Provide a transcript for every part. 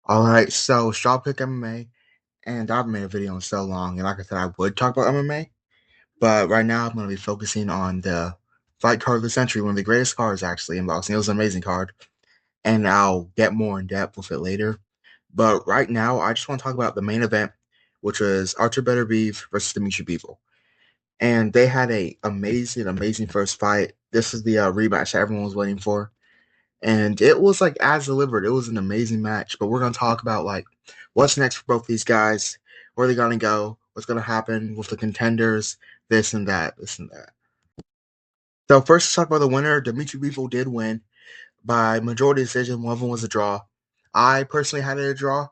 Alright, so Straw Pick MMA, and I've made a video in so long, and like I said, I would talk about MMA, but right now I'm going to be focusing on the fight card of the century, one of the greatest cards actually in boxing. It was an amazing card, and I'll get more in depth with it later. But right now, I just want to talk about the main event, which was Artur Beterbiev versus Dimitri Bivol. And they had a amazing first fight. This is the rematch that everyone was waiting for. And it was like as delivered. It was an amazing match. But we're gonna talk about like what's next for both these guys, where they're gonna go, what's gonna happen with the contenders, this and that. So first, let's talk about the winner. Dimitri Bivol did win by majority decision. One of them was a draw. I personally had it a draw,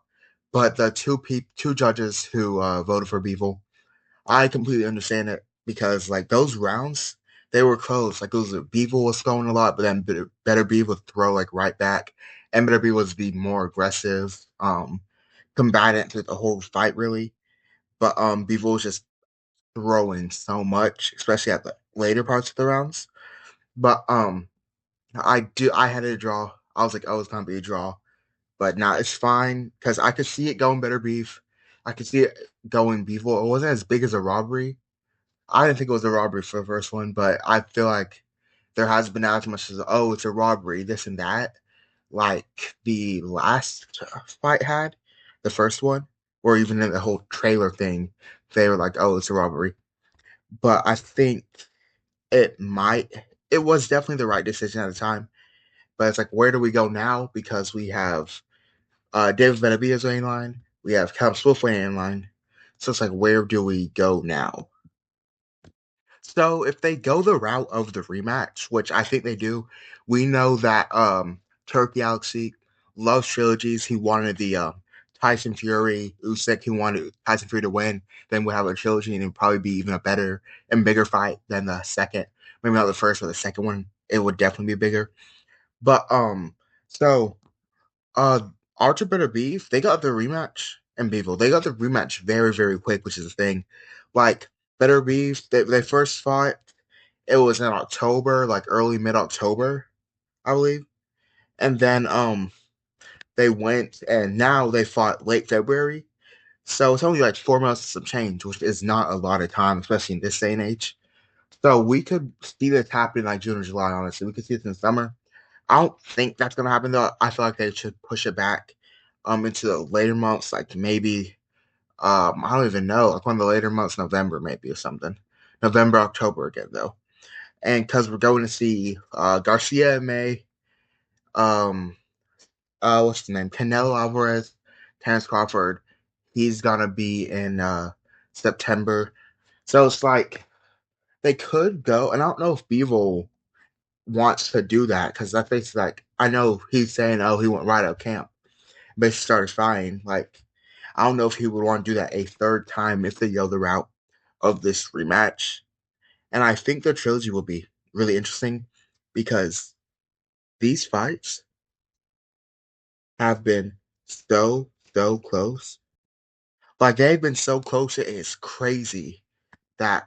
but the two judges who voted for Bivol, I completely understand it because like those rounds, they were close. Like it was Beevil was throwing a lot, but then Better Beav would throw like right back, and Better Beav was be more aggressive, combatant through the whole fight really. But Beevil was just throwing so much, especially at the later parts of the rounds. But I had a draw. I was like, oh, it's gonna be a draw, but nah, it's fine because I could see it going Better Beef. I could see it going Beevil. It wasn't as big as a robbery. I didn't think it was a robbery for the first one, but I feel like there has been as much as oh, it's a robbery, this and that, like the last fight had, the first one, or even in the whole trailer thing, they were like, oh, it's a robbery. But I think it might, it was definitely the right decision at the time. But it's like, where do we go now? Because we have David Benavidez in line, we have Callum Swift in line. So it's like, where do we go now? So if they go the route of the rematch, which I think they do, we know that Turkey Galaxy loves trilogies. He wanted the Tyson Fury Usyk. He wanted Tyson Fury to win. Then we'll have a trilogy, and it'd probably be even a better and bigger fight than the second. Maybe not the first, but the second one. It would definitely be bigger. But so uh, Archer Better Beef, they got the rematch and Beevil. They got the rematch very quick, which is the thing. Like Better Beef, they first fought. It was in October, like early mid October, I believe. And then they went and now they fought late February. So it's only like 4 months of some change, which is not a lot of time, especially in this day and age. So we could see this happen like June or July, honestly. We could see this in the summer. I don't think that's gonna happen though. I feel like they should push it back into the later months, like maybe I don't even know, like one of the later months, November maybe or something. November, October again though. And because we're going to see Garcia in May, um what's the name? Canelo Alvarez, Terence Crawford. He's gonna be in September. So it's like they could go, and I don't know if Bevo wants to do that because I think like I know he's saying, oh, he went right out of camp, basically started fighting. Like I don't know if he would want to do that a third time if they go the route of this rematch. And I think the trilogy will be really interesting because these fights have been so close. Like they've been so close, it is crazy that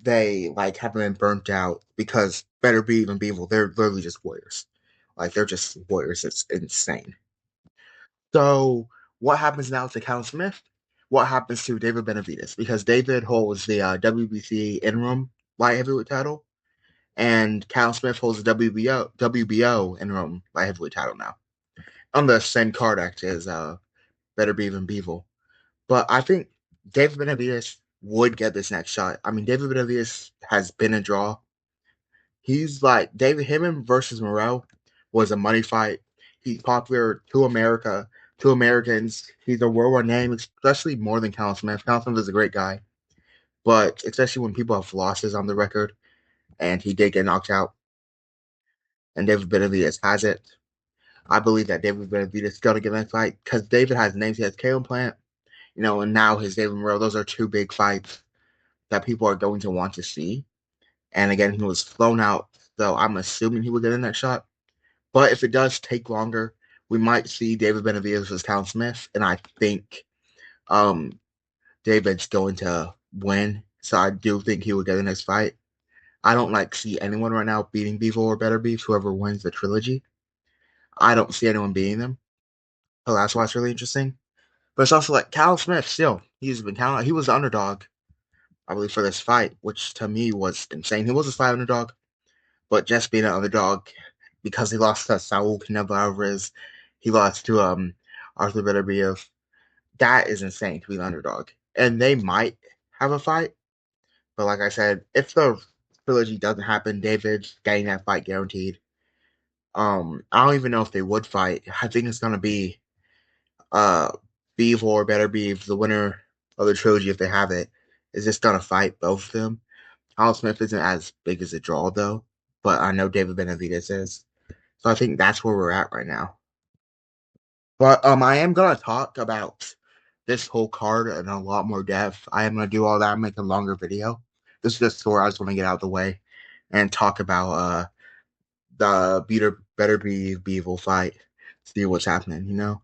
they like haven't been burnt out because Better Be Even Evil, they're literally just warriors. Like they're just warriors. It's insane. So what happens now to Callum Smith? What happens to David Benavidez? Because David holds the WBC interim light heavyweight title, and Callum Smith holds the WBO interim light heavyweight title now on the same card actually as Better Be Even Beevil. But I think David Benavidez would get this next shot. I mean, David Benavidez has been a draw. He's like David Him versus Morrell was a money fight. He's popular to America, to Americans. He's a worldwide name, especially more than Callum Smith. Callum Smith is a great guy, but especially when people have losses on the record, and he did get knocked out, and David Benavidez has it. I believe that David Benavidez is going to get that fight because David has names. He has Caleb Plant, and now his David Morrell. Those are two big fights that people are going to want to see. And again, he was flown out, so I'm assuming he will get in that shot. But if it does take longer, we might see David Benavidez versus Callum Smith, and I think um, David's going to win. So I do think he will get the next fight. I don't like see anyone right now beating Beevil or Better Beef, whoever wins the trilogy. I don't see anyone beating them. So that's why it's really interesting. But it's also like Cal Smith still. He's been counted. He was the underdog, I believe, for this fight, which to me was insane. He was a slight underdog, but just being an underdog because he lost to Saul Canelo Alvarez, he lost to Arthur Beterbiev. That is insane to be an underdog. And they might have a fight, but like I said, if the trilogy doesn't happen, David's getting that fight guaranteed. I don't even know if they would fight. I think it's gonna be uh Beeve or Better Beeve, the winner of the trilogy, if they have it, is just gonna fight both of them. Holland Smith isn't as big as a draw though, but I know David Benavidez is. So I think that's where we're at right now. But I am gonna talk about this whole card in a lot more depth. I am gonna do all that, make a longer video. This is just where I just want to get out of the way and talk about the Better Be Beevil fight. See what's happening, you know?